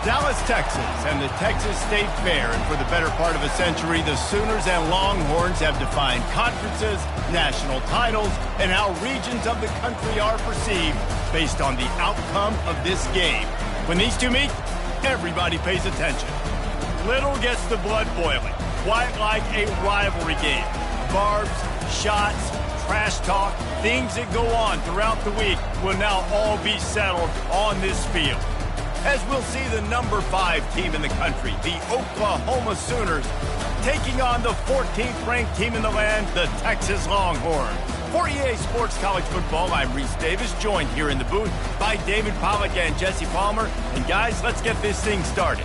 Dallas, Texas, and the Texas State Fair. And for the better part of a century, the Sooners and Longhorns have defined conferences, national titles, and how regions of the country are perceived based on the outcome of this game. When these two meet, everybody pays attention. Little gets the blood boiling, quite like a rivalry game. Barbs, shots, trash talk, things that go on throughout the week will now all be settled on this field. As we'll see the number 5 team in the country, the Oklahoma Sooners, taking on the 14th ranked team in the land, the Texas Longhorns. For EA Sports College Football, I'm Reese Davis, joined here in the booth by David Pollack and Jesse Palmer. And guys, let's get this thing started.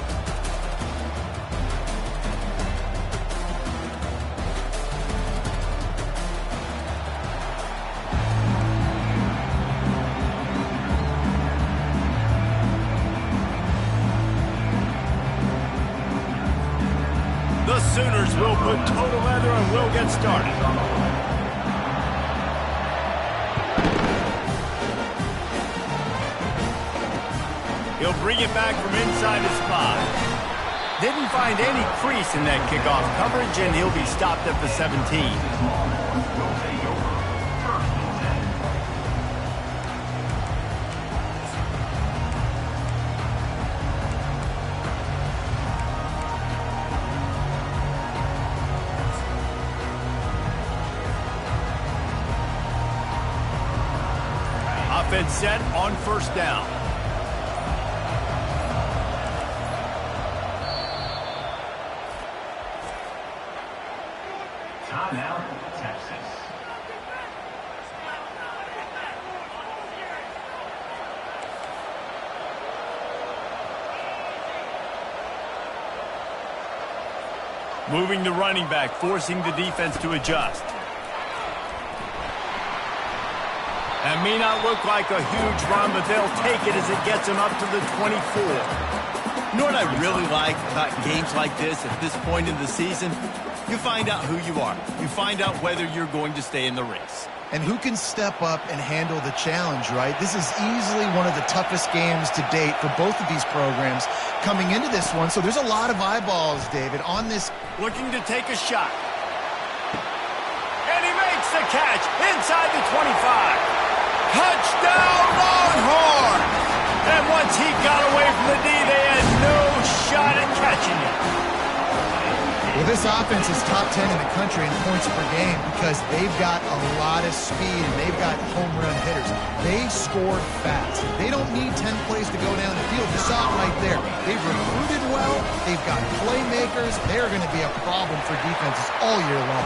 The Sooners will put total leather and will get started. He'll bring it back from inside his 5. Didn't find any crease in that kickoff coverage, and he'll be stopped at the 17. Offense set on first down. Timeout, Texas. Moving the running back, forcing the defense to adjust. That may not look like a huge run, but they'll take it as it gets them up to the 24. You know what I really like about games like this at this point in the season? You find out who you are. You find out whether you're going to stay in the race. And who can step up and handle the challenge, right? This is easily one of the toughest games to date for both of these programs coming into this one. So there's a lot of eyeballs, David, on this. Looking to take a shot. And he makes the catch inside the 25. Touchdown, Longhorns! And once he got away from the D, they had no shot at catching it. Well, this offense is top 10 in the country in points per game because they've got a lot of speed and they've got home run hitters. They score fast. They don't need 10 plays to go down the field. You saw it right there. They've recruited well. They've got playmakers. They're going to be a problem for defenses all year long.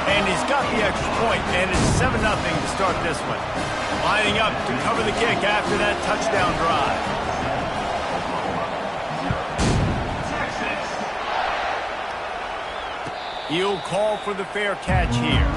And he's got the extra point, and it's 7-0 to start this one. Lining up to cover the kick after that touchdown drive. He'll call for the fair catch here.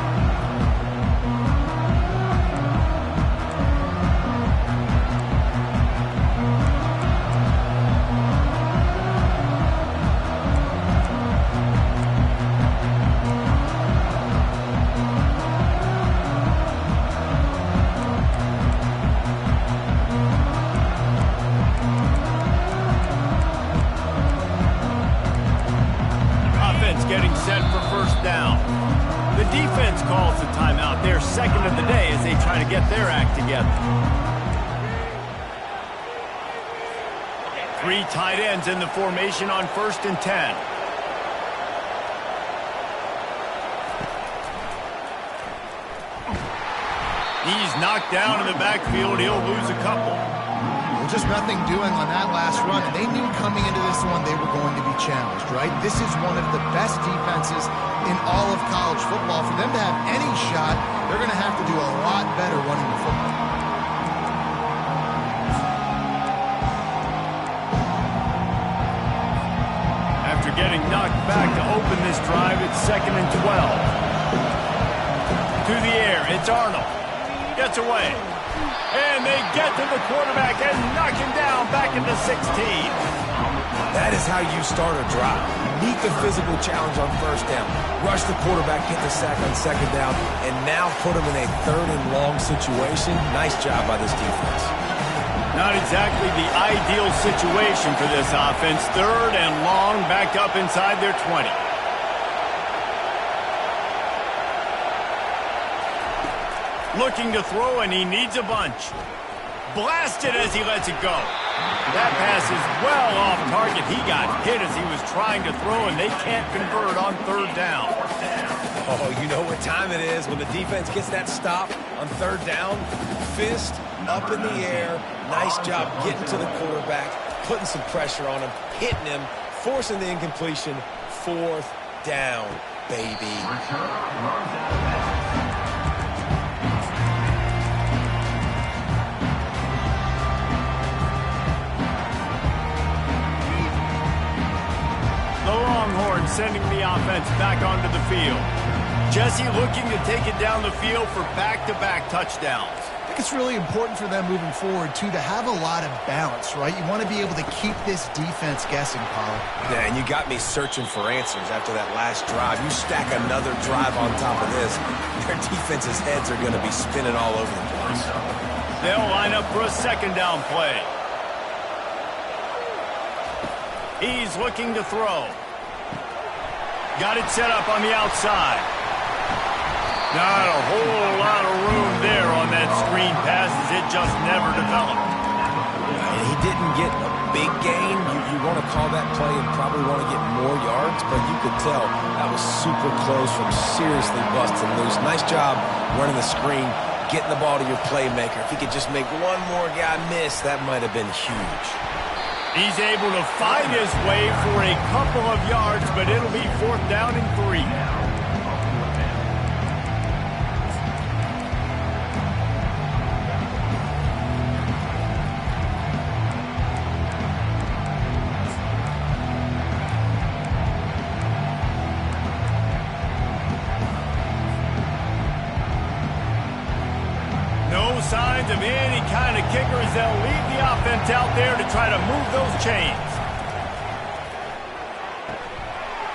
Getting set for first down. The defense calls the timeout. They're second of the day as they try to get their act together. 3 tight ends in the formation on 1st and 10. He's knocked down in the backfield. He'll lose a couple. Just nothing doing on that last run, and they knew coming into this one they were going to be challenged, right? This is one of the best defenses in all of college football. For them to have any shot, they're going to have to do a lot better running the football. After getting knocked back to open this drive, it's 2nd and 12. To the air, it's Arnold. Gets away. And they get to the quarterback and knock him down back into 16. That is how you start a drive. Meet the physical challenge on first down. Rush the quarterback, get the sack on 2nd down, and now put him in a 3rd and long situation. Nice job by this defense. Not exactly the ideal situation for this offense. 3rd and long, back up inside their 20. Looking to throw, and he needs a bunch. Blasted as he lets it go. That pass is well off target. He got hit as he was trying to throw, and they can't convert on 3rd down. Oh, you know what time it is when the defense gets that stop on 3rd down. Fist up in the air. Nice job getting to the quarterback, putting some pressure on him, hitting him, forcing the incompletion. 4th down, baby. The Longhorns sending the offense back onto the field. Jesse looking to take it down the field for back-to-back touchdowns. I think it's really important for them moving forward, too, to have a lot of balance, right? You want to be able to keep this defense guessing, Pollard. Yeah, and you got me searching for answers after that last drive. You stack another drive on top of this, their defense's heads are going to be spinning all over the place. They'll line up for a 2nd down play. He's looking to throw. Got it set up on the outside. Not a whole lot of room there on that screen pass as it just never developed. And he didn't get a big gain. You want to call that play and probably want to get more yards, but you could tell that was super close from seriously busting loose. Nice job running the screen, getting the ball to your playmaker. If he could just make one more guy miss, that might have been huge. He's able to find his way for a couple of yards, but it'll be 4th down and 3. No signs of any kind of kickers. They'll leave the offense out there to try to move those chains.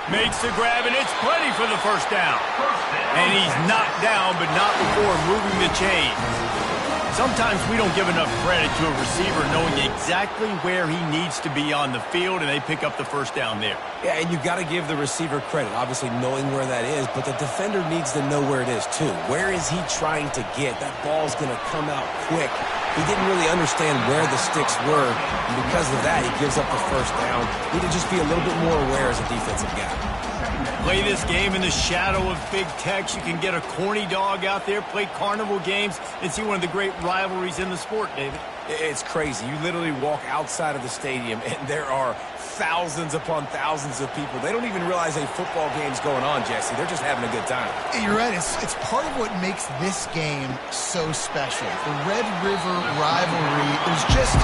Makes the grab, and it's plenty for the 1st down. And he's knocked down, but not before moving the chains. Sometimes we don't give enough credit to a receiver knowing exactly where he needs to be on the field, and they pick up the 1st down there. Yeah, and you've got to give the receiver credit, obviously knowing where that is, but the defender needs to know where it is too. Where is he trying to get? That ball's going to come out quick. He didn't really understand where the sticks were, and because of that, he gives up the 1st down. Need to just be a little bit more aware as a defensive guy. Play this game in the shadow of Big Tex. You can get a corny dog out there, play carnival games, and see one of the great rivalries in the sport, David. It's crazy. You literally walk outside of the stadium, and there are thousands upon thousands of people. They don't even realize a football game's going on, Jesse. They're just having a good time. You're right. It's part of what makes this game so special. The Red River rivalry, there's just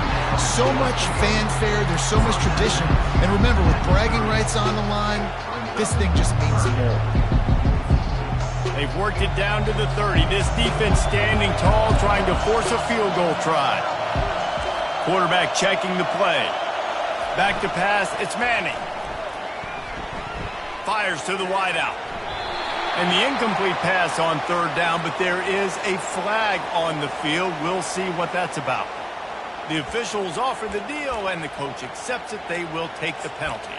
so much fanfare. There's so much tradition. And remember, with bragging rights on the line, this thing just means more. They've worked it down to the 30. This defense standing tall, trying to force a field goal try. Quarterback checking the play. Back to pass, it's Manning. Fires to the wideout. And the incomplete pass on 3rd down, but there is a flag on the field. We'll see what that's about. The officials offer the deal, and the coach accepts it. They will take the penalty.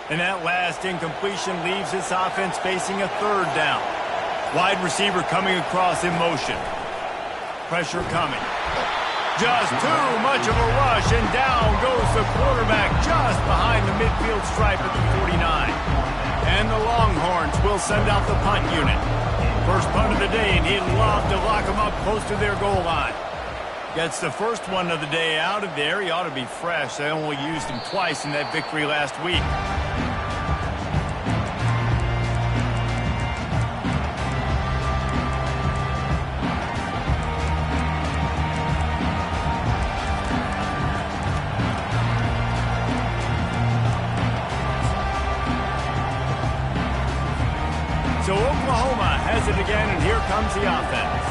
And that last incompletion leaves this offense facing a 3rd down. Wide receiver coming across in motion. Pressure coming. Just too much of a rush, and down goes the quarterback just behind the midfield stripe at the 49. And the Longhorns will send out the punt unit. First punt of the day, and he'd love to lock them up close to their goal line. Gets the first one of the day out of there. He ought to be fresh. They only used him twice in that victory last week. So Oklahoma has it again, and here comes the offense.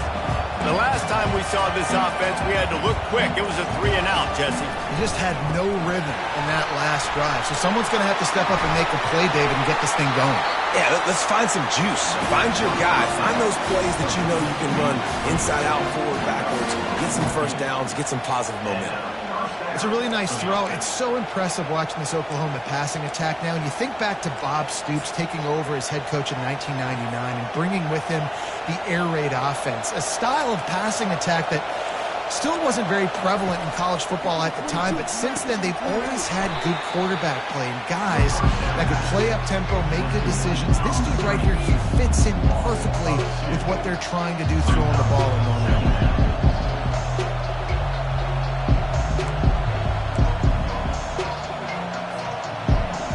The last time we saw this offense, we had to look quick. It was a 3-and-out, Jesse. He just had no rhythm in that last drive. So someone's going to have to step up and make a play, David, and get this thing going. Yeah, let's find some juice. Find your guy. Find those plays that you know you can run inside out, forward, backwards. Get some first downs. Get some positive momentum. It's a really nice throw. It's so impressive watching this Oklahoma passing attack now. And you think back to Bob Stoops taking over as head coach in 1999 and bringing with him the air raid offense, a style of passing attack that still wasn't very prevalent in college football at the time, but since then they've always had good quarterback play and guys that could play up tempo, make good decisions. This dude right here, he fits in perfectly with what they're trying to do throwing the ball in momentum.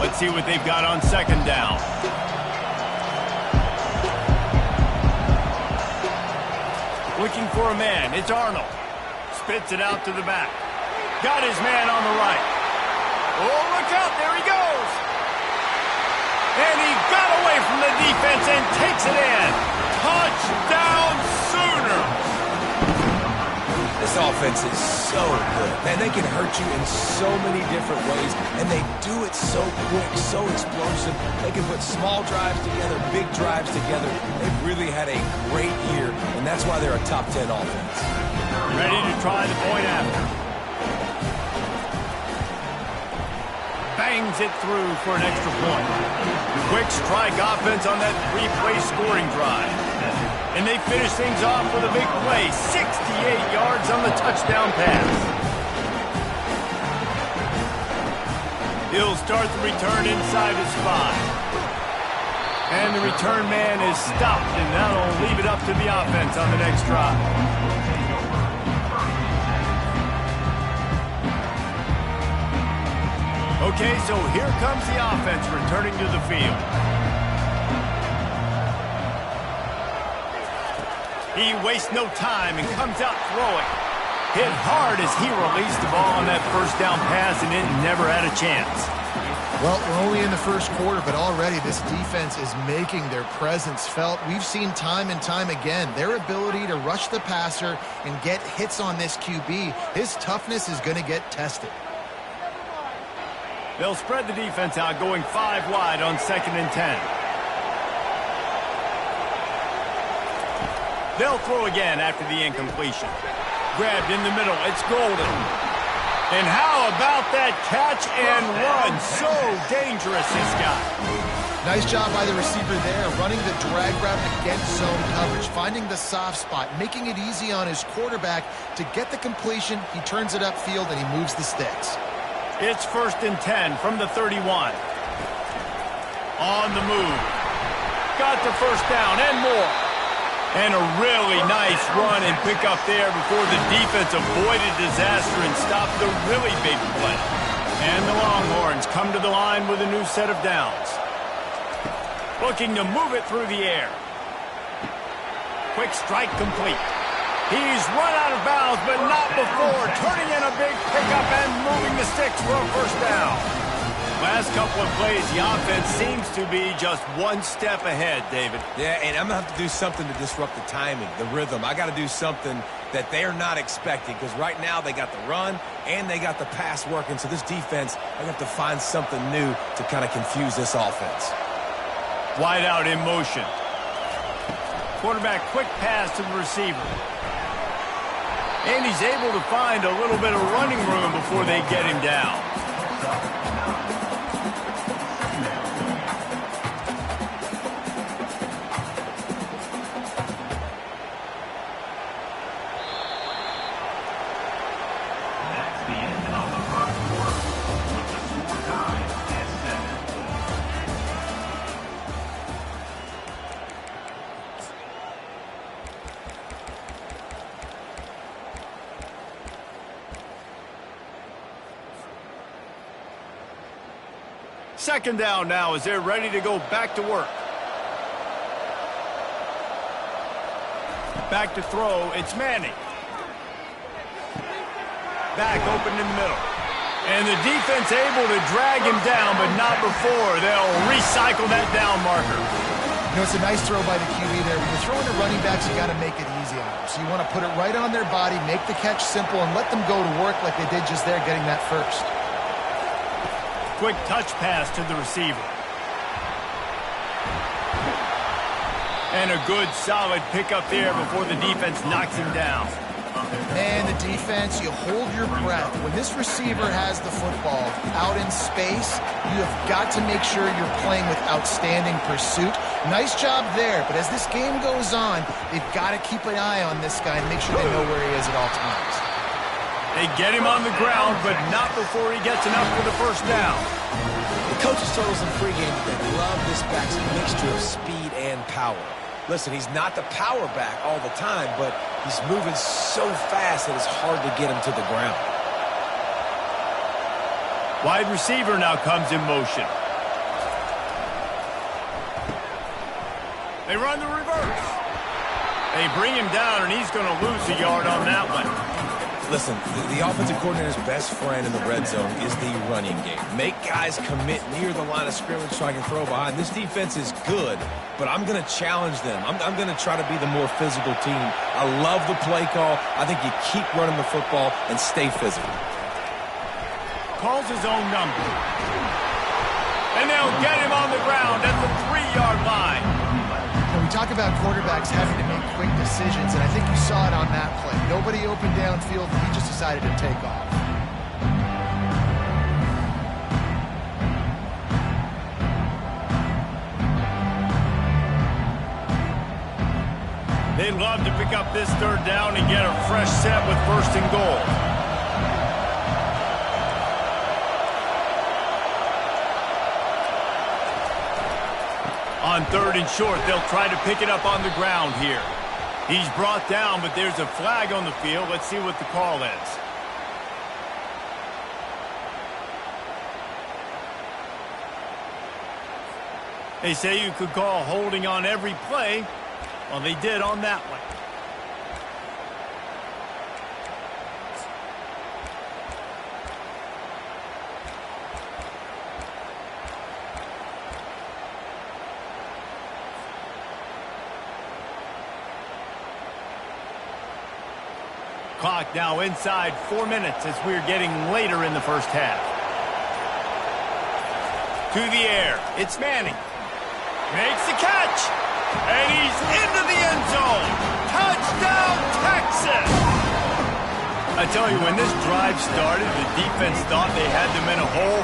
Let's see what they've got on second down. Looking for a man. It's Arnold. Spits it out to the back. Got his man on the right. Oh, look out. There he goes. And he got away from the defense and takes it in. Touchdown Sooner. This offense is so good. Man, they can hurt you in so many different ways, and they do it so quick, so explosive. They can put small drives together, big drives together. They've really had a great year, and that's why they're a top 10 offense. Ready to try the point after. Bangs it through for an extra point. Quick strike offense on that three-play scoring drive. And they finish things off with a big play. 68 yards on the touchdown pass. He'll start the return inside his 5. And the return man is stopped, and that'll leave it up to the offense on the next drive. Okay, so here comes the offense returning to the field. He wastes no time and comes out throwing. Hit hard as he released the ball on that first down pass, and it never had a chance. Well, we're only in the first quarter, but already this defense is making their presence felt. We've seen time and time again their ability to rush the passer and get hits on this QB. His toughness is going to get tested. They'll spread the defense out, going 5 wide on 2nd and 10. They'll throw again after the incompletion. Grabbed in the middle. It's Golden. And how about that catch and run? So dangerous, this guy. Nice job by the receiver there, running the drag route against zone coverage, finding the soft spot, making it easy on his quarterback to get the completion. He turns it upfield, and he moves the sticks. It's 1st and 10 from the 31. On the move. Got the first down and more. And a really nice run and pick up there before the defense avoided disaster and stopped the really big play. And the Longhorns come to the line with a new set of downs. Looking to move it through the air. Quick strike complete. He's run out of bounds, but not before. Turning in a big pickup and moving the sticks for a first down. Last couple of plays, the offense seems to be just one step ahead, David. Yeah, and I'm going to have to do something to disrupt the timing, the rhythm. I got to do something that they're not expecting, because right now they got the run and they got the pass working. So this defense, I have to find something new to kind of confuse this offense. Wide out in motion. Quarterback quick pass to the receiver. And he's able to find a little bit of running room before they get him down. Second down now as they're ready to go back to work. Back to throw, it's Manning. Back open in the middle. And the defense able to drag him down, but not before. They'll recycle that down marker. You know, it's a nice throw by the QB there. When you're throwing to running backs, you got to make it easy on them. So you want to put it right on their body, make the catch simple, and let them go to work like they did just there, getting that first. Quick touch pass to the receiver. And a good, solid pickup there before the defense knocks him down. And the defense, you hold your breath. When this receiver has the football out in space, you have got to make sure you're playing with outstanding pursuit. Nice job there, but as this game goes on, they've got to keep an eye on this guy and make sure they know where he is at all times. They get him on the ground, but not before he gets enough for the first down. The coaches told us in pregame that they love this back's mixture of speed and power. Listen, he's not the power back all the time, but he's moving so fast that it's hard to get him to the ground. Wide receiver now comes in motion. They run the reverse. They bring him down, and he's going to lose a yard on that one. Listen, the offensive coordinator's best friend in the red zone is the running game. Make guys commit near the line of scrimmage so I can throw behind. This defense is good, but I'm going to challenge them. I'm going to try to be the more physical team. I love the play call. I think you keep running the football and stay physical. Calls his own number. And they'll get him on the ground at the 3-yard line. We talk about quarterbacks having to make quick decisions, and I think you saw it on that play. Nobody open downfield, and he just decided to take off. They'd love to pick up this third down and get a fresh set with first and goal. On third and short, they'll try to pick it up on the ground here. He's brought down, but there's a flag on the field. Let's see what the call is. They say you could call holding on every play. Well, they did on that one. Clock now inside 4 minutes as we're getting later in the first half. To the air, it's Manning. Makes the catch. And he's into the end zone. Touchdown, Texas! I tell you, when this drive started, the defense thought they had them in a hole.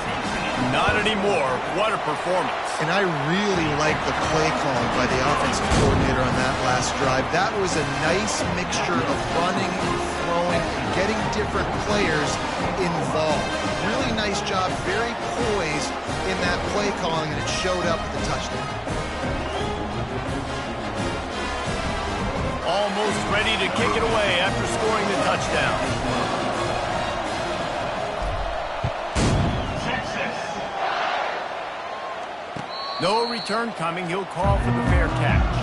Not anymore. What a performance. And I really like the play calling by the offensive coordinator on that last drive. That was a nice mixture of running and throwing and getting different players involved. Really nice job, very poised in that play calling, and it showed up with the touchdown. Almost ready to kick it away after scoring the touchdown. No return coming. He'll call for the fair catch.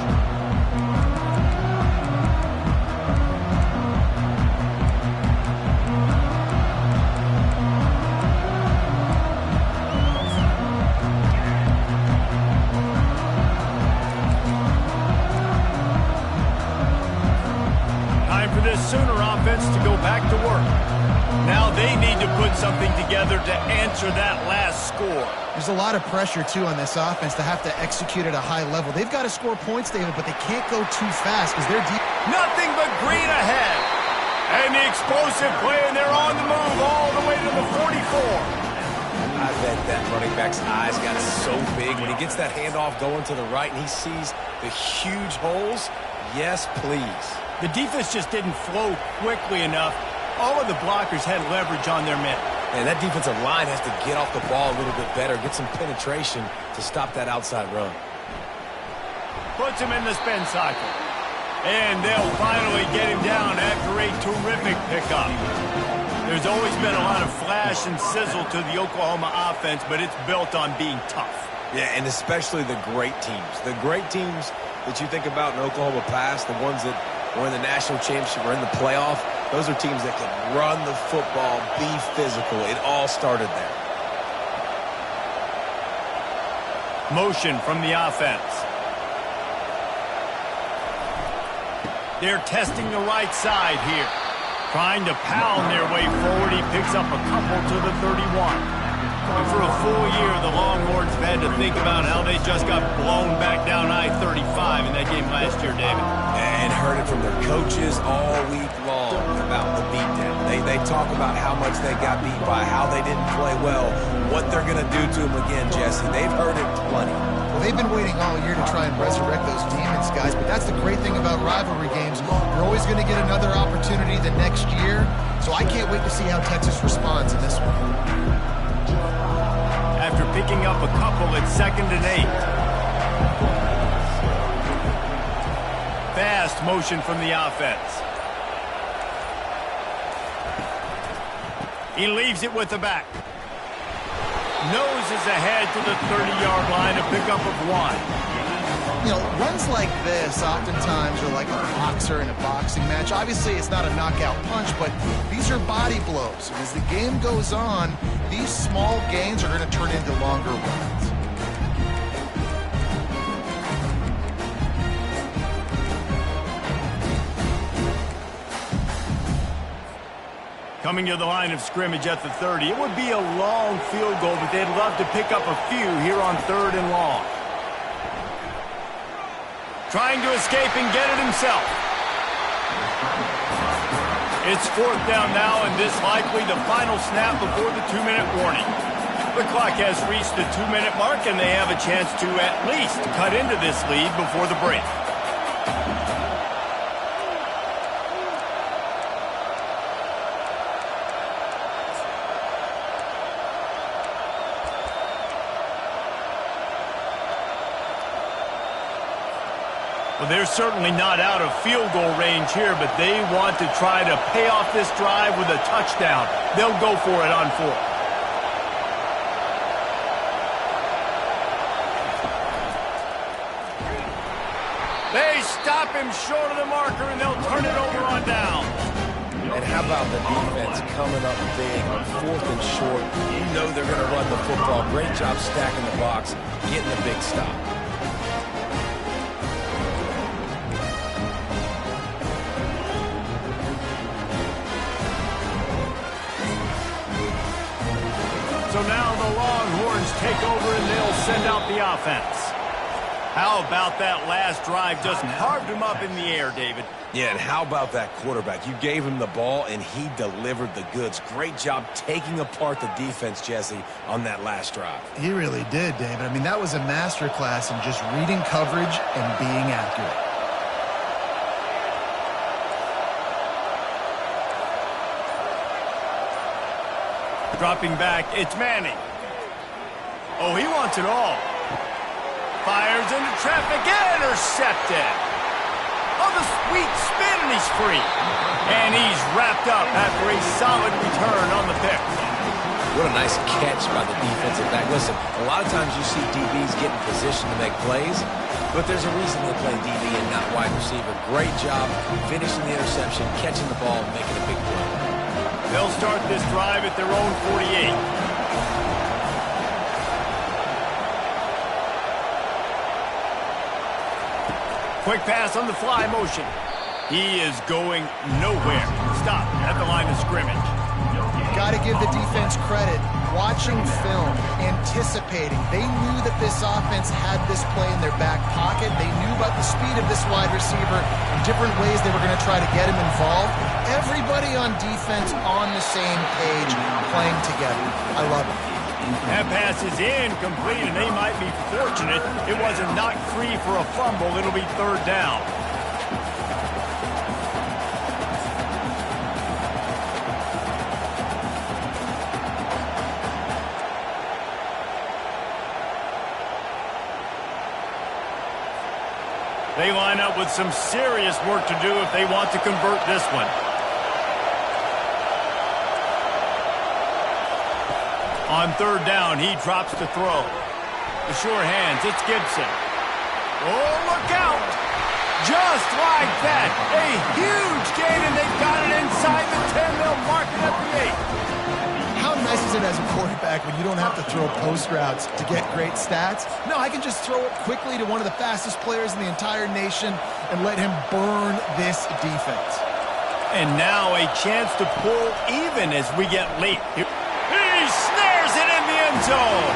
Time for this Sooner offense to go back to work. Now they need to put something together to answer that last score. There's a lot of pressure, too, on this offense to have to execute at a high level. They've got to score points, David, but they can't go too fast because they're deep. Nothing but green ahead. And the explosive play, and they're on the move all the way to the 44. I bet that running back's eyes got so big when he gets that handoff going to the right and he sees the huge holes. Yes, please. The defense just didn't flow quickly enough. All of the blockers had leverage on their men. And that defensive line has to get off the ball a little bit better, get some penetration to stop that outside run. Puts him in the spin cycle. And they'll finally get him down after a terrific pickup. There's always been a lot of flash and sizzle to the Oklahoma offense, but it's built on being tough. Yeah, and especially the great teams. The great teams that you think about in Oklahoma past, the ones that were in the national championship or in the playoff, those are teams that can run the football, be physical. It all started there. Motion from the offense. They're testing the right side here. Trying to pound their way forward. He picks up a couple to the 31. And for a full year, the Longhorns have had to think about how they just got blown back down I-35 in that game last year, David. And heard it from their coaches all week long about the beatdown. They talk about how much they got beat by, how they didn't play well, what they're going to do to them again, Jesse. They've heard it plenty. Well, they've been waiting all year to try and resurrect those demons, guys, but that's the great thing about rivalry games. You're always going to get another opportunity the next year, so I can't wait to see how Texas responds in this one. After picking up a couple, it's 2nd and 8. Fast motion from the offense. He leaves it with the back. Noses ahead to the 30-yard line, a pickup of 1. You know, runs like this oftentimes are like a boxer in a boxing match. Obviously, it's not a knockout punch, but these are body blows. And as the game goes on, these small gains are going to turn into longer runs. Coming to the line of scrimmage at the 30. It would be a long field goal, but they'd love to pick up a few here on 3rd and long. Trying to escape and get it himself. It's 4th down now, and this likely the final snap before the 2-minute warning. The clock has reached the 2-minute mark, and they have a chance to at least cut into this lead before the break. Well, they're certainly not out of field goal range here, but they want to try to pay off this drive with a touchdown. They'll go for it on 4th. They stop him short of the marker, and they'll turn it over on down. And how about the defense coming up big on 4th and short? You know they're going to run the football. Great job stacking the box, getting the big stop. So now the Longhorns take over and they'll send out the offense. How about that last drive? Just carved him up in the air, David. Yeah, and how about that quarterback? You gave him the ball, and he delivered the goods. Great job taking apart the defense, Jesse, on that last drive. He really did, David. I mean, that was a masterclass in just reading coverage and being accurate. Dropping back, it's Manning. Oh, he wants it all. Fires into traffic, intercepted. Oh, the sweet spin, and he's free. And he's wrapped up after a solid return on the pick. What a nice catch by the defensive back. Listen, a lot of times you see DBs get in position to make plays, but there's a reason they play DB and not wide receiver. Great job finishing the interception, catching the ball, and making a big play. They'll start this drive at their own 48. Quick pass on the fly motion. He is going nowhere. Stop at the line of scrimmage. Got to give the defense credit. Watching film, anticipating. They knew that this offense had this play in their back pocket. They knew about the speed of this wide receiver and different ways they were going to try to get him involved. Everybody on defense on the same page, playing together. I love it. That pass is incomplete, and they might be fortunate it wasn't knocked free for a fumble. It'll be 3rd down. They line up with some serious work to do if they want to convert this one. On 3rd down, he drops to throw. The sure hands, it's Gibson. Oh, look out! Just like that, a huge gain, and they've got it inside the 10. They'll mark it at the 8. How nice is it as a quarterback quarterback when you don't have to throw post routes to get great stats. No, I can just throw it quickly to one of the fastest players in the entire nation and let him burn this defense. And now a chance to pull even as we get late. He snares it in the end zone.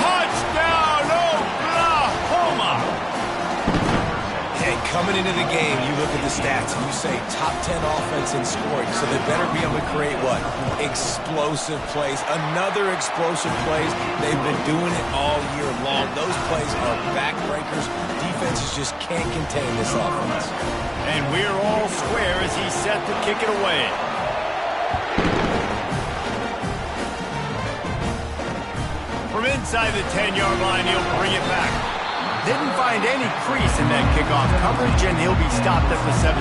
Touchdown, Oklahoma! Hey, coming into the game, you look at the stats and you say top 10 offense in scoring, so they better be able to create what? Explosive plays. Another explosive plays. They've been doing it all year long. Those plays are backbreakers. Defenses just can't contain this offense. And we're all square as he's set to kick it away. From inside the 10-yard line, he'll bring it back. Didn't find any crease in that kickoff coverage, and he'll be stopped at the 17.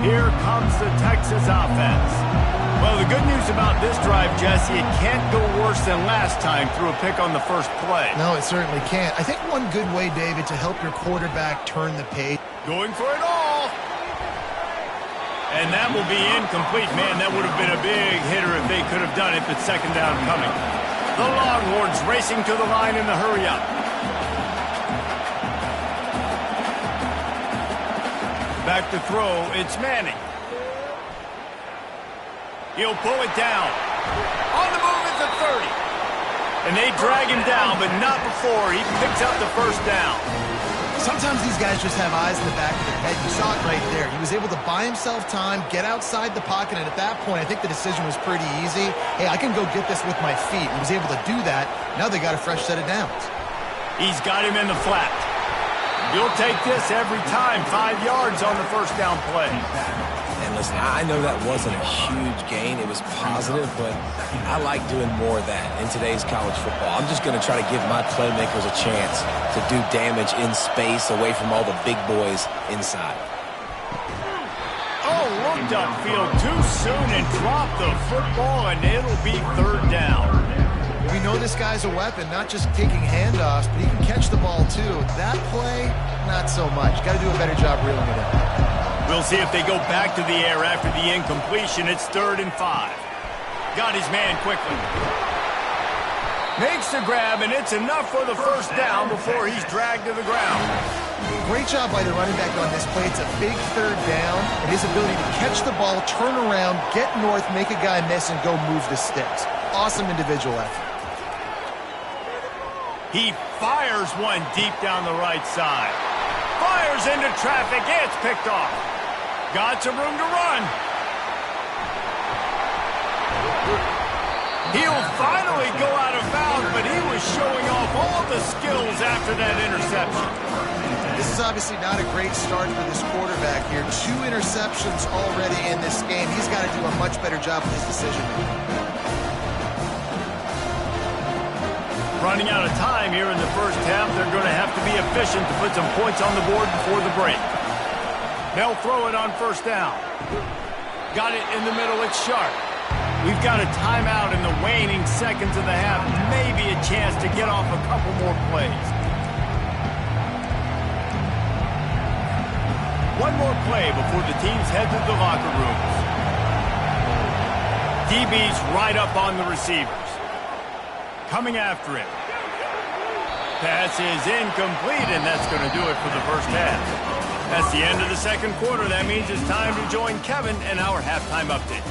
Here comes the Texas offense. Well, the good news about this drive, Jesse, it can't go worse than last time through a pick on the first play. No, it certainly can't. I think one good way, David, to help your quarterback turn the page. Going for it all. And that will be incomplete. Man, that would have been a big hitter if they could have done it, but second down coming. The Longhorns racing to the line in the hurry-up. Back to throw, it's Manning. He'll pull it down. On the move at the 30. And they drag him down, but not before he picks up the first down. Sometimes these guys just have eyes in the back of their head. You saw it right there. He was able to buy himself time, get outside the pocket, and at that point, I think the decision was pretty easy. Hey, I can go get this with my feet. He was able to do that. Now they got a fresh set of downs. He's got him in the flat. You'll take this every time. 5 yards on the first down play. And listen, I know that wasn't a huge gain. It was positive, but I like doing more of that in today's college football. I'm just going to try to give my playmakers a chance to do damage in space away from all the big boys inside. Oh, looked upfield too soon and dropped the football, and it'll be third down. We know this guy's a weapon, not just taking handoffs, but he can catch the ball too. That play, not so much. Got to do a better job reeling it in. We'll see if they go back to the air after the incompletion. It's 3rd and 5. Got his man quickly. Makes the grab, and it's enough for the first down before he's dragged to the ground. Great job by the running back on this play. It's a big 3rd down, and his ability to catch the ball, turn around, get north, make a guy miss, and go move the sticks. Awesome individual effort. He fires one deep down the right side. Fires into traffic. It's picked off. Got some room to run. He'll finally go out of bounds, but he was showing off all the skills after that interception. This is obviously not a great start for this quarterback here. 2 interceptions already in this game. He's got to do a much better job with his decision-making. Running out of time here in the first half. They're going to have to be efficient to put some points on the board before the break. They'll throw it on first down. Got it in the middle. It's sharp. We've got a timeout in the waning seconds of the half. Maybe a chance to get off a couple more plays. One more play before the teams head to the locker rooms. DB's right up on the receivers. Coming after him. Pass is incomplete, and that's going to do it for the first half. That's the end of the second quarter. That means it's time to join Kevin and our halftime update.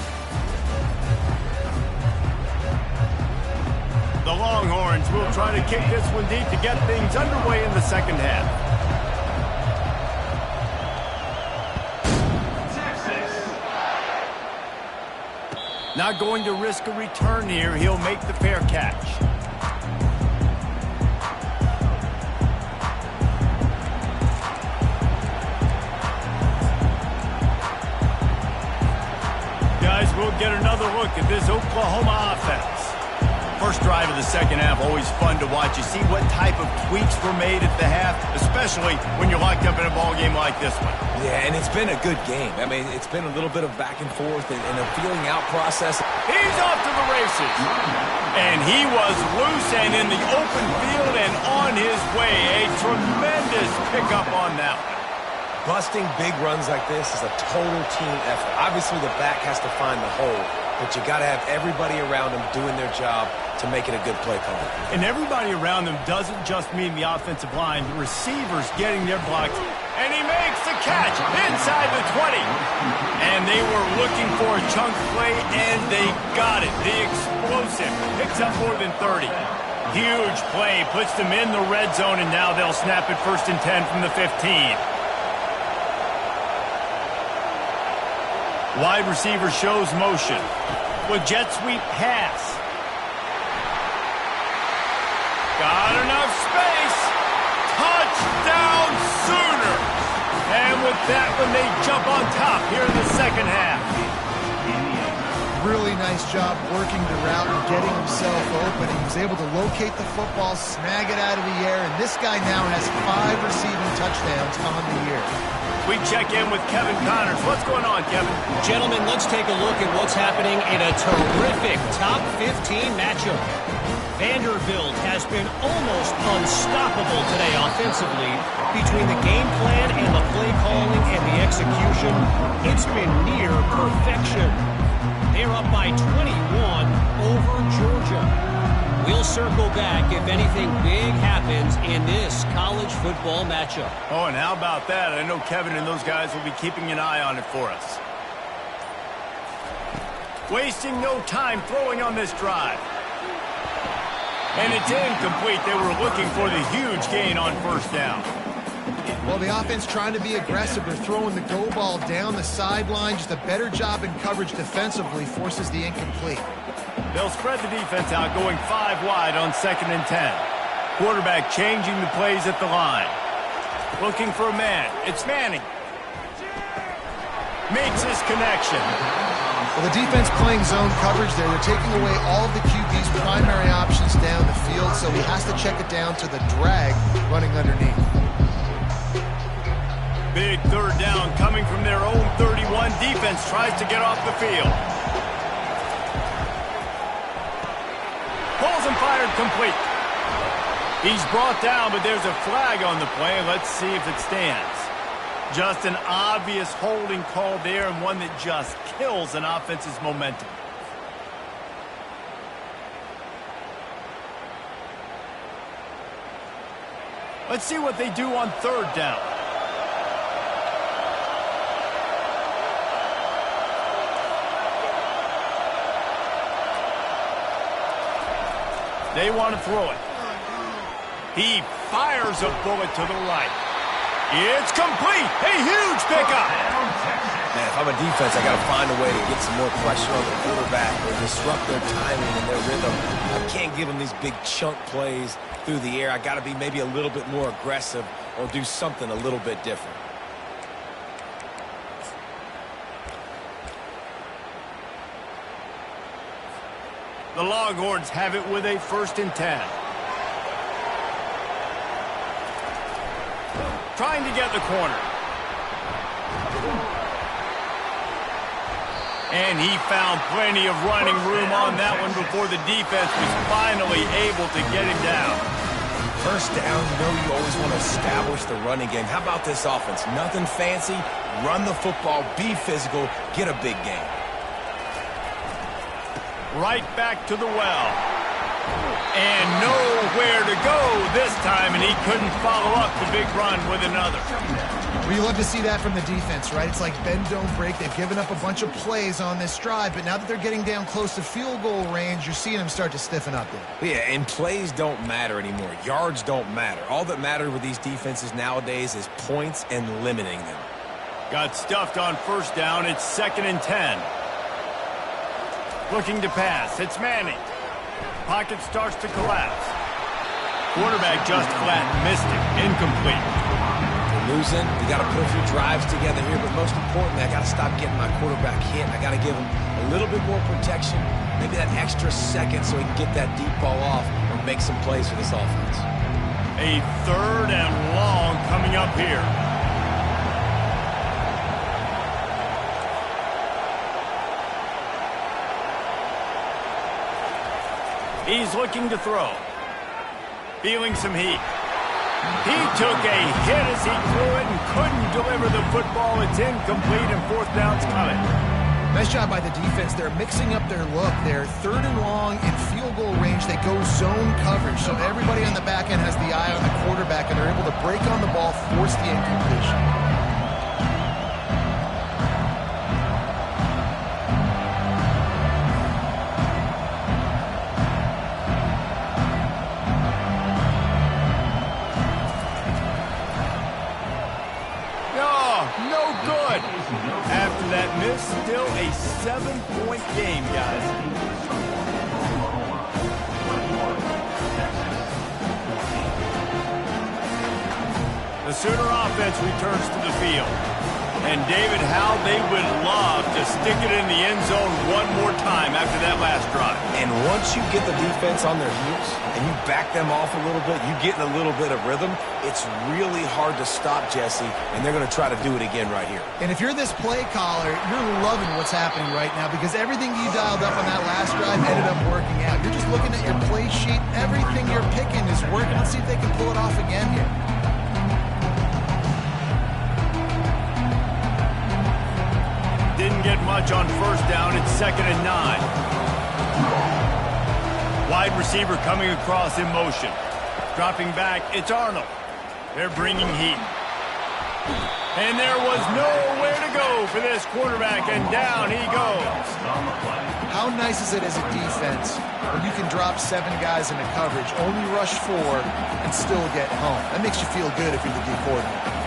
The Longhorns will try to kick this one deep to get things underway in the second half. Not going to risk a return here. He'll make the fair catch. Guys, we'll get another look at this Oklahoma offense. First drive of the second half, always fun to watch. You see what type of tweaks were made at the half, especially when you're locked up in a ball game like this one. Yeah, and it's been a good game. I mean, it's been a little bit of back and forth and a feeling out process. He's off to the races. And he was loose and in the open field and on his way. A tremendous pickup on that one. Busting big runs like this is a total team effort. Obviously, the back has to find the hole, but you got to have everybody around him doing their job to make it a good play call. And everybody around them doesn't just mean the offensive line. The receivers getting their blocks. And he makes the catch inside the 20. And they were looking for a chunk play, and they got it. The explosive picks up more than 30. Huge play, puts them in the red zone, and now they'll snap it 1st and 10 from the 15. Wide receiver shows motion with jet sweep pass. Got enough space. Touchdown Sooners. And with that one, they jump on top here in the second half. Really nice job working the route and getting himself open. He was able to locate the football, snag it out of the air, and this guy now has 5 receiving touchdowns on the year. We check in with Kevin Connors. What's going on, Kevin? Gentlemen, let's take a look at what's happening in a terrific top 15 matchup. Vanderbilt has been almost unstoppable today offensively. Between the game plan and the play calling and the execution, it's been near perfection. They're up by 21 over Georgia. We'll circle back if anything big happens in this college football matchup. Oh, and how about that? I know Kevin and those guys will be keeping an eye on it for us. Wasting no time throwing on this drive. And it's incomplete. They were looking for the huge gain on 1st down. Well, the offense trying to be aggressive. They're throwing the go ball down the sideline. Just a better job in coverage defensively forces the incomplete. They'll spread the defense out, going 5 wide on 2nd and 10. Quarterback changing the plays at the line. Looking for a man. It's Manning. Makes his connection. Well, the defense playing zone coverage there. They're taking away all of the QB's primary options down the field, so he has to check it down to the drag running underneath. Big 3rd down coming from their own 31. Defense tries to get off the field. Pulls and fired complete. He's brought down, but there's a flag on the play. Let's see if it stands. Just an obvious holding call there, and one that just kills an offense's momentum. Let's see what they do on 3rd down. They want to throw it. He fires a bullet to the right. It's complete. A huge pickup. Man, if I'm a defense, I got to find a way to get some more pressure on the quarterback or disrupt their timing and their rhythm. I can't give them these big chunk plays through the air. I got to be maybe a little bit more aggressive or do something a little bit different. The Longhorns have it with a 1st and 10. Trying to get the corner. And he found plenty of running room on that one before the defense was finally able to get him down. 1st down, you know you always want to establish the running game. How about this offense? Nothing fancy. Run the football, be physical, get a big gain. Right back to the well. And nowhere to go this time, and he couldn't follow up the big run with another. Well, you love to see that from the defense, right? It's like bend, don't break. They've given up a bunch of plays on this drive, but now that they're getting down close to field goal range, you're seeing them start to stiffen up there. Yeah, and plays don't matter anymore. Yards don't matter. All that matters with these defenses nowadays is points and limiting them. Got stuffed on 1st down. It's 2nd and 10. Looking to pass. It's Manning. Pocket starts to collapse. Quarterback just flat missed it. Incomplete. They're losing. We got to put a few drives together here, but most importantly, I got to stop getting my quarterback hit. I got to give him a little bit more protection, maybe that extra second so he can get that deep ball off or make some plays for this offense. A 3rd and long coming up here. He's looking to throw. Feeling some heat. He took a hit as he threw it and couldn't deliver the football. It's incomplete and fourth down's coming. Nice job by the defense. They're mixing up their look. They're third and long in field goal range. They go zone coverage. So everybody on the back end has the eye on the quarterback, and they're able to break on the ball, force the incompletion. No good. After that miss, still a 7-point game, guys. The Sooner offense returns to the field. And David, how they would love to stick it in the end zone one more time after that last drive. And once you get the defense on their heels and you back them off a little bit, you get in a little bit of rhythm, it's really hard to stop, Jesse, and they're going to try to do it again right here. And if you're this play caller, you're loving what's happening right now because everything you dialed up on that last drive ended up working out. You're just looking at your play sheet. Everything you're picking is working. Let's see if they can pull it off again here. Didn't get much on first down. It's 2nd and 9. Wide receiver coming across in motion. Dropping back, it's Arnold. They're bringing heat. And there was nowhere to go for this quarterback, and down he goes. How nice is it as a defense when you can drop 7 guys into coverage, only rush 4, and still get home? That makes you feel good if you're the D coordinator.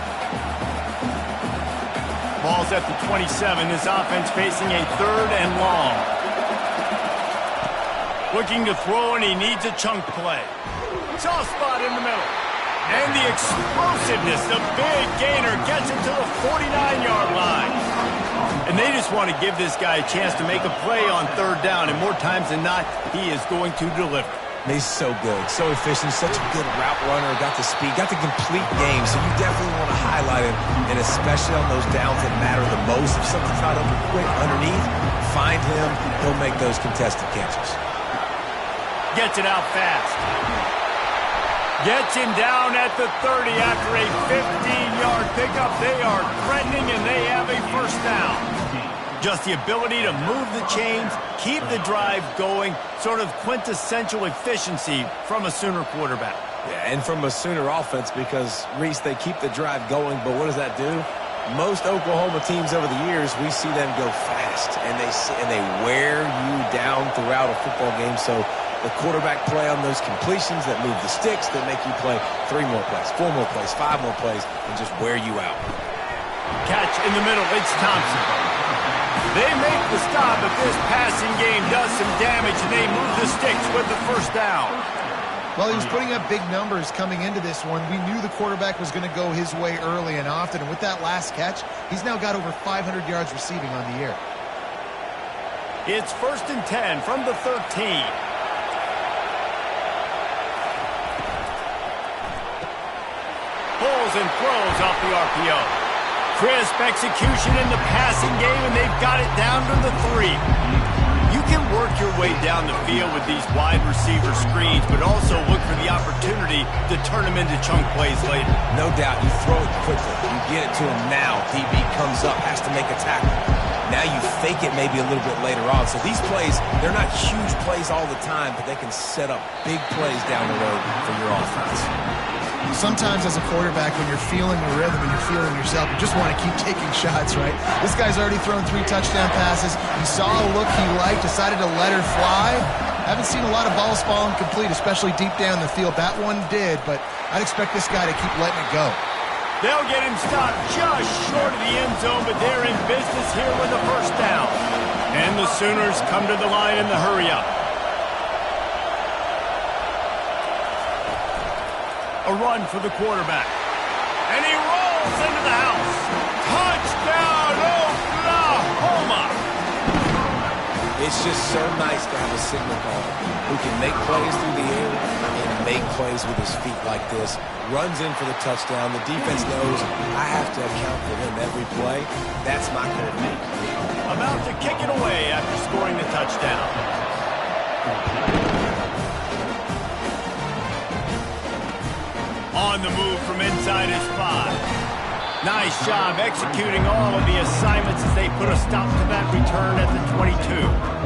Ball's at the 27. This offense facing a 3rd and long. Looking to throw, and he needs a chunk play. Soft spot in the middle. And the explosiveness, the big gainer, gets him to the 49-yard line. And they just want to give this guy a chance to make a play on 3rd down, and more times than not, he is going to deliver. He's so good, so efficient, such a good route runner, got the speed, got the complete game, so you definitely want to highlight him, and especially on those downs that matter the most. If something's not open quick underneath, find him, he'll make those contested catches. Gets it out fast. Gets him down at the 30 after a 15-yard pickup. They are threatening, and they have a first down. Just the ability to move the chains, keep the drive going, sort of quintessential efficiency from a Sooner quarterback. Yeah, and from a Sooner offense because, Reese, they keep the drive going, but what does that do? Most Oklahoma teams over the years, we see them go fast, and they wear you down throughout a football game. So the quarterback play on those completions that move the sticks, that make you play 3 more plays, 4 more plays, 5 more plays, and just wear you out. Catch in the middle, it's Thompson. They make the stop, but this passing game does some damage, and they move the sticks with the first down. Well, he was putting up big numbers coming into this one. We knew the quarterback was going to go his way early and often, and with that last catch, he's now got over 500 yards receiving on the year. It's 1st and 10 from the 13. Pulls and throws off the RPO. Crisp execution in the passing game, and they've got it down to the 3. You can work your way down the field with these wide receiver screens, but also look for the opportunity to turn them into chunk plays later. No doubt, you throw it quickly. You get it to him now. DB comes up, has to make a tackle. Now you fake it maybe a little bit later on. So these plays, they're not huge plays all the time, but they can set up big plays down the road for your offense. Sometimes as a quarterback, when you're feeling the rhythm and you're feeling yourself, you just want to keep taking shots, right? This guy's already thrown 3 touchdown passes. He saw a look he liked, decided to let her fly. Haven't seen a lot of balls falling complete, especially deep down the field. That one did, but I'd expect this guy to keep letting it go. They'll get him stopped just short of the end zone, but they're in business here with the first down. And the Sooners come to the line in the hurry-up. A run for the quarterback. And he rolls into the house. Touchdown, Oklahoma! It's just so nice to have a signal caller who can make plays through the air and make plays with his feet like this. Runs in for the touchdown. The defense knows I have to account for him every play. That's my quarterback. About to kick it away after scoring the touchdown. On the move from inside his 5. Nice job executing all of the assignments as they put a stop to that return at the 22.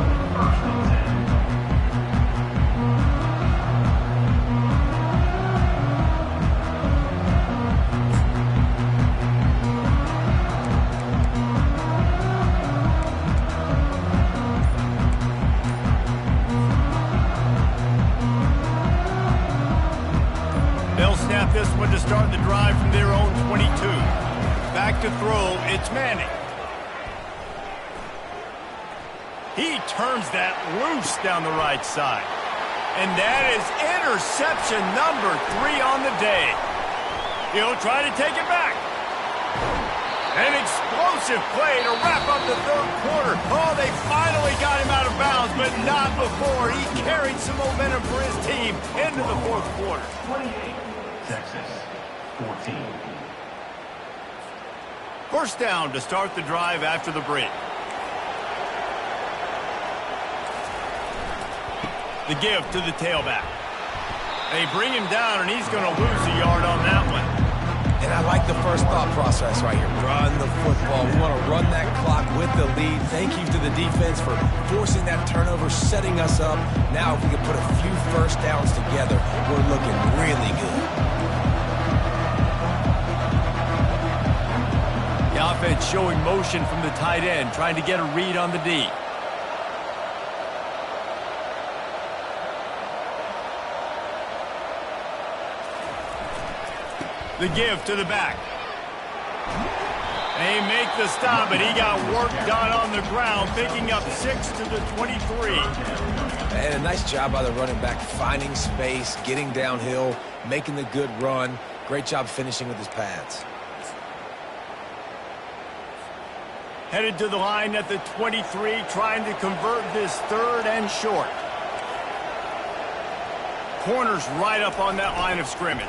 Snap this one to start the drive from their own 22. Back to throw, it's Manning. He turns that loose down the right side. And that is interception number 3 on the day. He'll try to take it back. An explosive play to wrap up the third quarter. Oh, they finally got him out of bounds, but not before. He carried some momentum for his team into the fourth quarter. 28. Texas, 14. First down to start the drive after the break. The give to the tailback. They bring him down, and he's going to lose a yard on that one. And I like the first thought process right here. Run the football. We want to run that clock with the lead. Thank you to the defense for forcing that turnover, setting us up. Now if we can put a few first downs together, we're looking really good. The offense showing motion from the tight end, trying to get a read on the D. The give to the back. They make the stop, but he got work done on the ground, picking up 6 to the 23. And a nice job by the running back, finding space, getting downhill, making the good run. Great job finishing with his pads. Headed to the line at the 23, trying to convert this third and short. Corners right up on that line of scrimmage.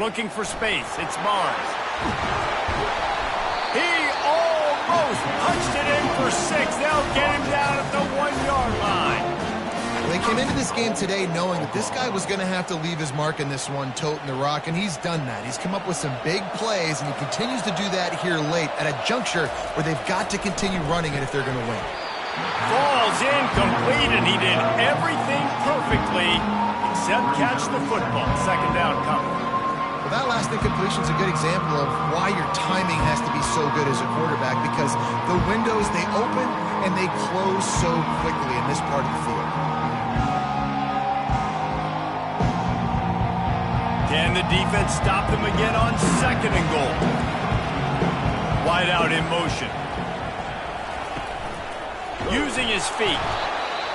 Looking for space. It's Mars. He almost punched it in for 6. They'll get him down at the 1-yard line. Well, they came into this game today knowing that this guy was going to have to leave his mark in this one, toting the rock, and he's done that. He's come up with some big plays, and he continues to do that here late at a juncture where they've got to continue running it if they're going to win. Falls incomplete, and he did everything perfectly except catch the football. Second down coming. Well, that last incompletion is a good example of why your timing has to be so good as a quarterback, because the windows, they open and they close so quickly in this part of the field. Can the defense stop them again on second and goal? Wide out in motion. Using his feet.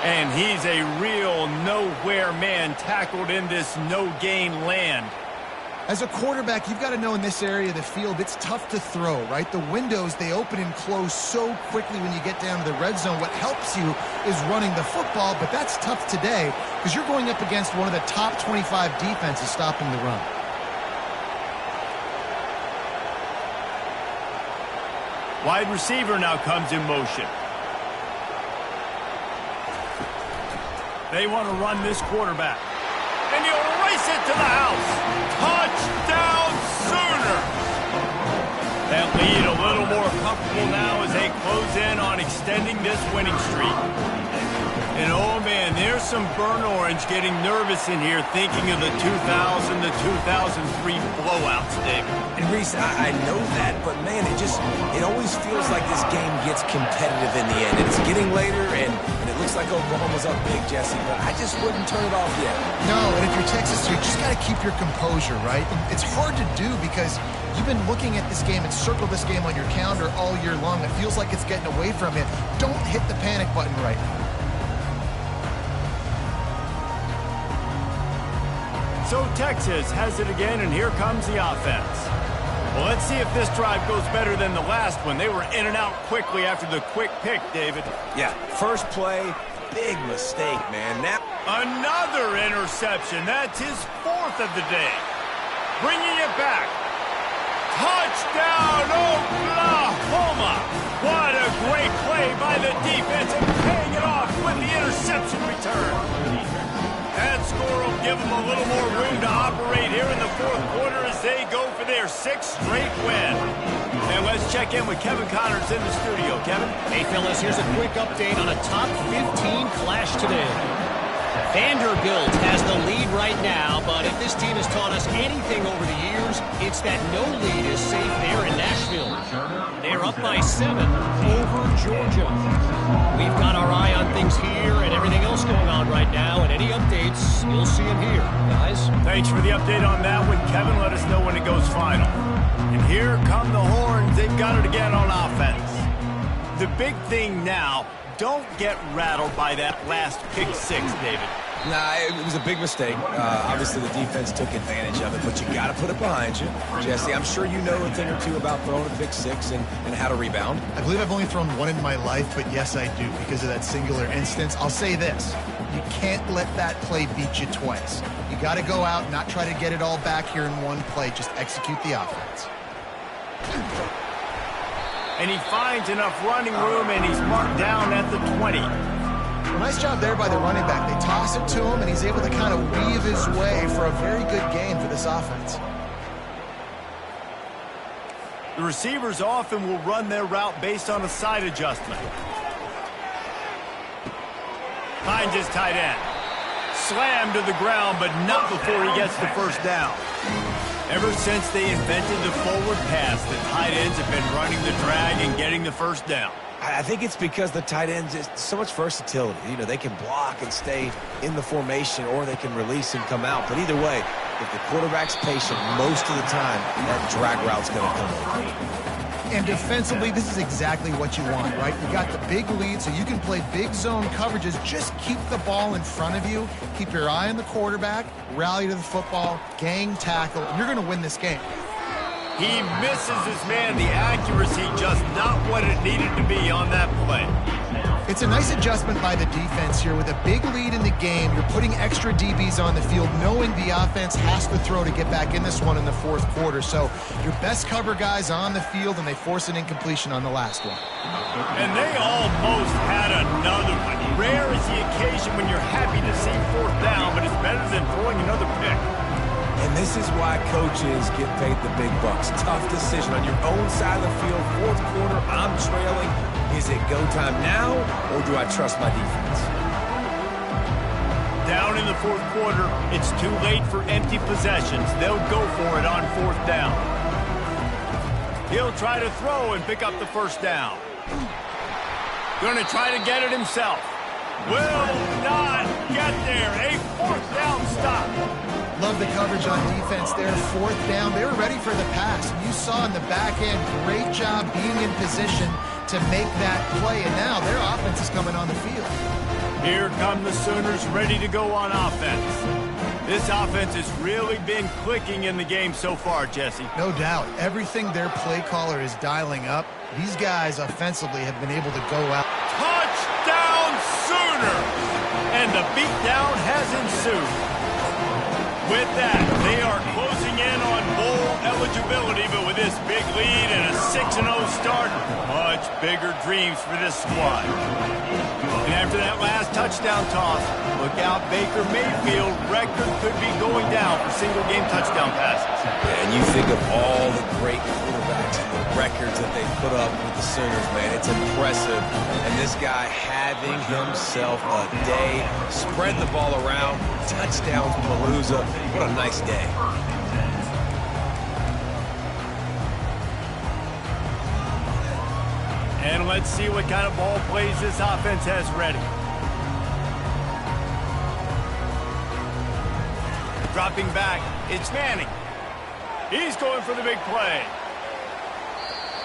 And he's a real nowhere man tackled in this no-gain land. As a quarterback, you've got to know in this area of the field, it's tough to throw, right? The windows, they open and close so quickly when you get down to the red zone. What helps you is running the football, but that's tough today because you're going up against one of the top 25 defenses stopping the run. Wide receiver now comes in motion. They want to run this quarterback. And he'll race it to the house. Touchdown Sooner! That lead a little more comfortable now as they close in on extending this winning streak. And oh man, there's some burnt orange getting nervous in here thinking of the 2000 to 2003 blowouts, David. And Reese, I know that, but man, it always feels like this game gets competitive in the end. And it's getting later, and it looks like Oklahoma's up big, Jesse, but I just wouldn't turn it off yet. No, and if you're Texas, you just got to keep your composure, right? It's hard to do because you've been looking at this game and circled this game on your calendar all year long. It feels like it's getting away from you. Don't hit the panic button right now. So Texas has it again, and here comes the offense. Well, let's see if this drive goes better than the last one. They were in and out quickly after the quick pick, David. Yeah, first play, big mistake, man. Now another interception. That's his 4th of the day. Bringing it back. Touchdown, Oklahoma! What a great play by the defense and paying it off with the interception return. That score will give them a little more room to operate here in the fourth quarter as they go for their 6th straight win. Let's check in with Kevin Connors in the studio. Kevin? Hey, fellas, here's a quick update on a top 15 clash today. Vanderbilt has the lead right now, but if this team has taught us anything over the years, it's that no lead is safe there in Nashville. They're up by 7 over Georgia. We've got our eye on things here and everything else going on right now, and any updates, you'll see them here, guys. Thanks for the update on that one, Kevin. Let us know when it goes final. And here come the Horns. They've got it again on offense. The big thing now, don't get rattled by that last pick 6, David. Nah, it was a big mistake. Obviously, the defense took advantage of it, but you got to put it behind you. Jesse, I'm sure you know a thing or two about throwing a pick 6 and how to rebound. I believe I've only thrown one in my life, but yes, I do because of that singular instance. I'll say this. You can't let that play beat you twice. You got to go out and not try to get it all back here in one play. Just execute the offense. And he finds enough running room, and he's marked down at the 20. Well, nice job there by the running back. They toss it to him, and he's able to kind of weave his way for a very good gain for this offense. The receivers often will run their route based on a side adjustment. Finds his tight end. Slammed to the ground, but not before he gets the first down. Ever since they invented the forward pass, the tight ends have been running the drag and getting the first down. I think it's because the tight ends is so much versatility. You know, they can block and stay in the formation, or they can release and come out. But either way, if the quarterback's patient most of the time, that drag route's going to come. And defensively, this is exactly what you want, right? You got the big lead, so you can play big zone coverages. Just keep the ball in front of you. Keep your eye on the quarterback. Rally to the football. Gang tackle. And you're going to win this game. He misses his man. The accuracy just not what it needed to be on that play. It's a nice adjustment by the defense here. With a big lead in the game, you're putting extra DBs on the field, knowing the offense has to throw to get back in this one in the fourth quarter. So your best cover guys on the field, and they force an incompletion on the last one. And they almost had another one. Rare is the occasion when you're happy to see fourth down, but it's better than throwing another pick. And this is why coaches get paid the big bucks. Tough decision on your own side of the field. Fourth quarter, I'm trailing. Is it go time now, or do I trust my defense? Down in the fourth quarter, it's too late for empty possessions. They'll go for it on fourth down. He'll try to throw and pick up the first down. Going to try to get it himself. Will not get there. A fourth down stop. Love the coverage on defense there. Fourth down. They were ready for the pass. You saw in the back end, great job being in position to make that play. And now their offense is coming on the field. Here come the Sooners ready to go on offense. This offense has really been clicking in the game so far, Jesse. No doubt. Everything their play caller is dialing up, these guys offensively have been able to go out. Touchdown Sooners! And the beatdown has ensued. With that, they are closing in on bowl eligibility, but with this big lead and a 6-0 start, much bigger dreams for this squad. And after that last touchdown toss, look out, Baker Mayfield record could be going down for single-game touchdown passes. And you think of all the great quarterbacks and the records that they put up with the Sooners, man. It's impressive. And this guy having himself a day, spread the ball around, touchdowns Palooza. What a nice day. And let's see what kind of ball plays this offense has ready. Dropping back, it's Manning. He's going for the big play.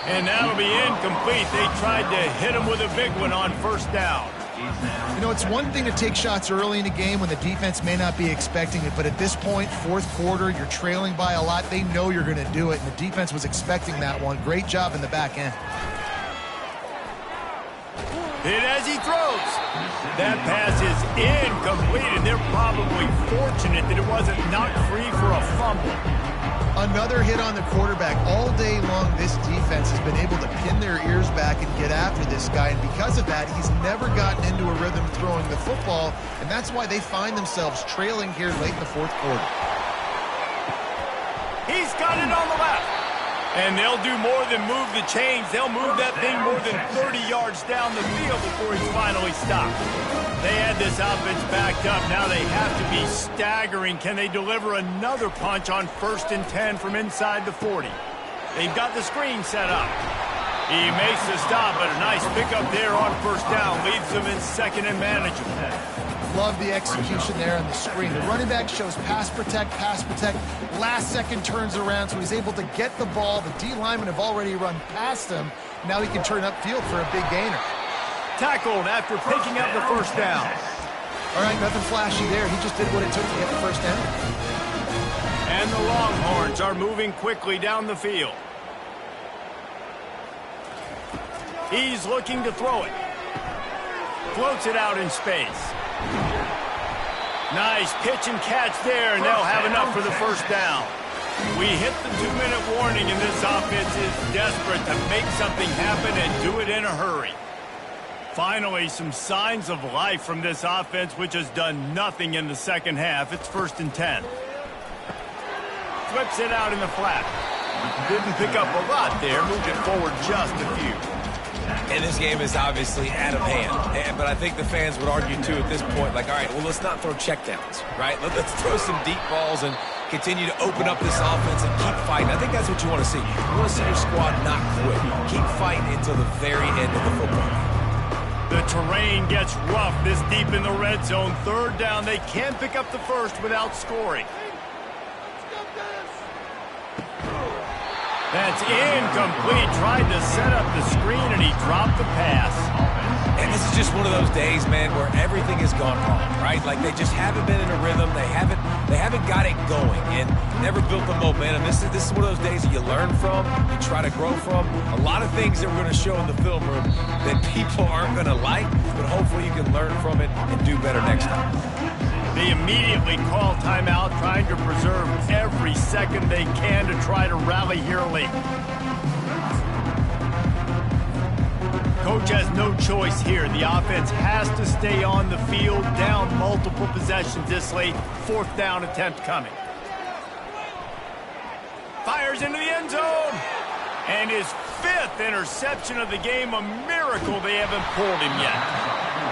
And that'll be incomplete. They tried to hit him with a big one on first down. You know, it's one thing to take shots early in a game when the defense may not be expecting it, but at this point, fourth quarter, you're trailing by a lot. They know you're going to do it, and the defense was expecting that one. Great job in the back end. Hit as he throws. That pass is incomplete, and they're probably fortunate that it wasn't knocked free for a fumble. Another hit on the quarterback. All day long, this defense has been able to pin their ears back and get after this guy, and because of that, he's never gotten into a rhythm throwing the football, and that's why they find themselves trailing here late in the fourth quarter. He's got it on the left. And they'll do more than move the chains. They'll move that thing more than 30 yards down the field before he's finally stopped. They had this offense backed up. Now they have to be staggering. Can they deliver another punch on 1st and 10 from inside the 40? They've got the screen set up. He makes the stop, but a nice pickup there on 1st down. Leaves them in 2nd and manageable. Love the execution there on the screen. The running back shows pass protect, last second turns around, so he's able to get the ball. The D linemen have already run past him. Now he can turn upfield for a big gainer. Tackled after picking up the 1st down. All right, nothing flashy there. He just did what it took to get the 1st down. And the Longhorns are moving quickly down the field. He's looking to throw it. Floats it out in space. Nice pitch and catch there, and they'll have enough for the 1st down. We hit the 2-minute warning, and this offense is desperate to make something happen and do it in a hurry. Finally, some signs of life from this offense, which has done nothing in the 2nd half. It's 1st and 10. Flips it out in the flat. Didn't pick up a lot there, moved it forward just a few. And this game is obviously out of hand. But I think the fans would argue, too, at this point, like, all right, well, let's not throw checkdowns, right? Let's throw some deep balls and continue to open up this offense and keep fighting. I think that's what you want to see. You want to see your squad not quit. Keep fighting until the very end of the football game. The terrain gets rough this deep in the red zone. 3rd down, they can pick up the 1st without scoring. That's incomplete. Tried to set up the screen, and he dropped the pass. And this is just one of those days, man, where everything has gone wrong, right? Like they just haven't been in a rhythm. They haven't got it going and never built the momentum. This is one of those days that you learn from, you try to grow from. A lot of things that we're going to show in the film room that people aren't going to like, but hopefully you can learn from it and do better next time. They immediately call timeout, trying to preserve every second they can to try to rally here late. Coach has no choice here. The offense has to stay on the field, down multiple possessions this late. 4th down attempt coming. Fires into the end zone. And his 5th interception of the game, a miracle they haven't pulled him yet.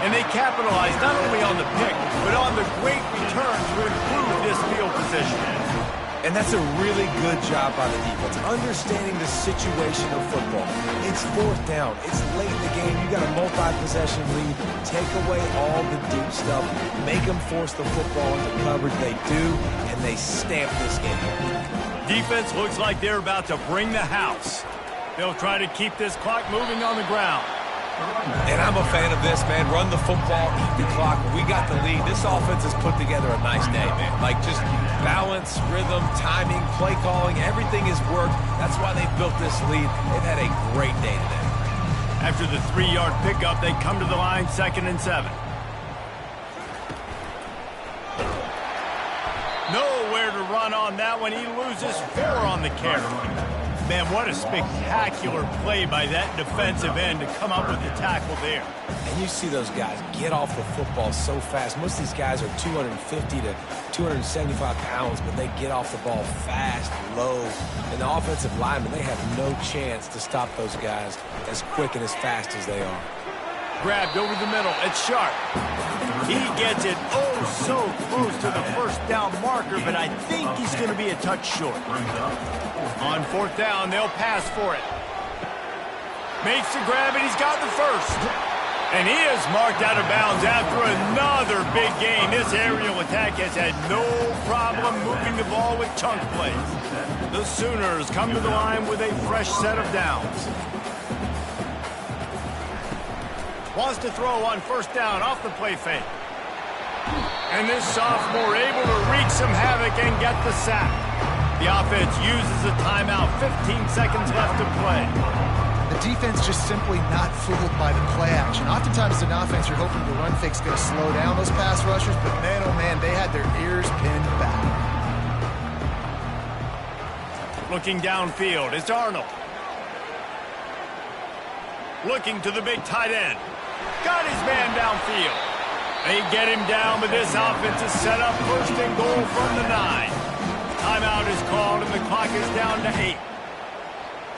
And they capitalized not only on the pick, but on the great return to improve this field position. And that's a really good job by the defense, understanding the situation of football. It's 4th down. It's late in the game. You got a multi-possession lead. Take away all the deep stuff. Make them force the football into coverage. They do, and they stamp this game. Defense looks like they're about to bring the house. They'll try to keep this clock moving on the ground. And I'm a fan of this, man. Run the football, eat the clock. We got the lead. This offense has put together a nice day, man. Like just balance, rhythm, timing, play calling, everything has worked. That's why they built this lead. They've had a great day today. After the 3-yard pickup, they come to the line, 2nd and 7. Nowhere to run on that one. He loses 4 on the carry. Man, what a spectacular play by that defensive end to come up with the tackle there. And you see those guys get off the football so fast. Most of these guys are 250 to 275 pounds, but they get off the ball fast, low. And the offensive linemen, they have no chance to stop those guys as quick and as fast as they are. Grabbed over the middle. It's Sharp. He gets it so close to the 1st down marker, but I think he's going to be a touch short. On 4th down, they'll pass for it. Makes the grab, and he's got the 1st. And he is marked out of bounds after another big gain. This aerial attack has had no problem moving the ball with chunk plays. The Sooners come to the line with a fresh set of downs. Wants to throw on 1st down off the play fake. And this sophomore able to wreak some havoc and get the sack. The offense uses a timeout. 15 seconds left to play. The defense just simply not fooled by the play action. Oftentimes in offense, you're hoping the run fake's going to slow down those pass rushers, but man, oh man, they had their ears pinned back. Looking downfield, it's Arnold. Looking to the big tight end. Got his man downfield. They get him down, but this offense is set up 1st and goal from the 9. Timeout is called, and the clock is down to 8.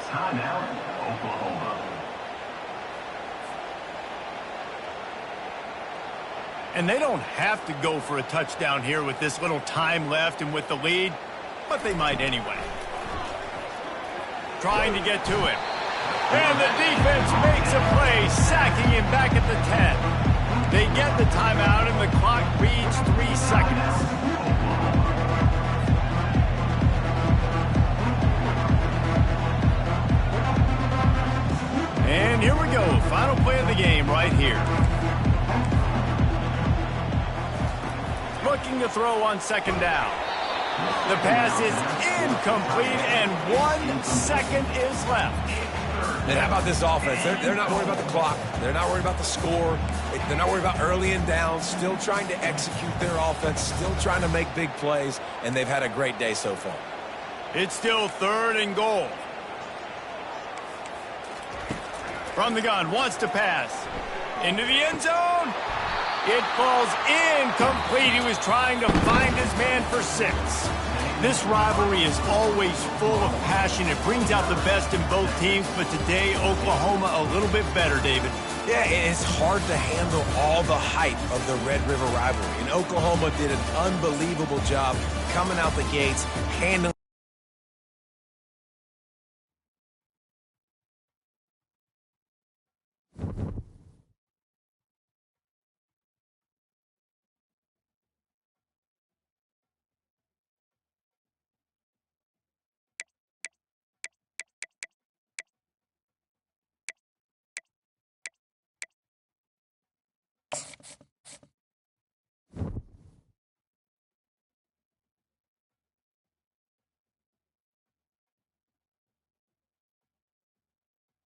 Timeout, Oklahoma. And they don't have to go for a touchdown here with this little time left and with the lead, but they might anyway. Trying to get to him. And the defense makes a play, sacking him back at the 10. They get the timeout, and the clock reads 3 seconds. And here we go, final play of the game right here. Looking to throw on second down. The pass is incomplete, and 1 second is left. And how about this offense? They're not worried about the clock. They're not worried about the score. They're not worried about early and down. Still trying to execute their offense. Still trying to make big plays. And they've had a great day so far. It's still 3rd and goal. From the gun, wants to pass. Into the end zone. It falls incomplete. He was trying to find his man for 6. This rivalry is always full of passion. It brings out the best in both teams, but today, Oklahoma a little bit better, David. Yeah, it's hard to handle all the hype of the Red River rivalry. And Oklahoma did an unbelievable job coming out the gates, handling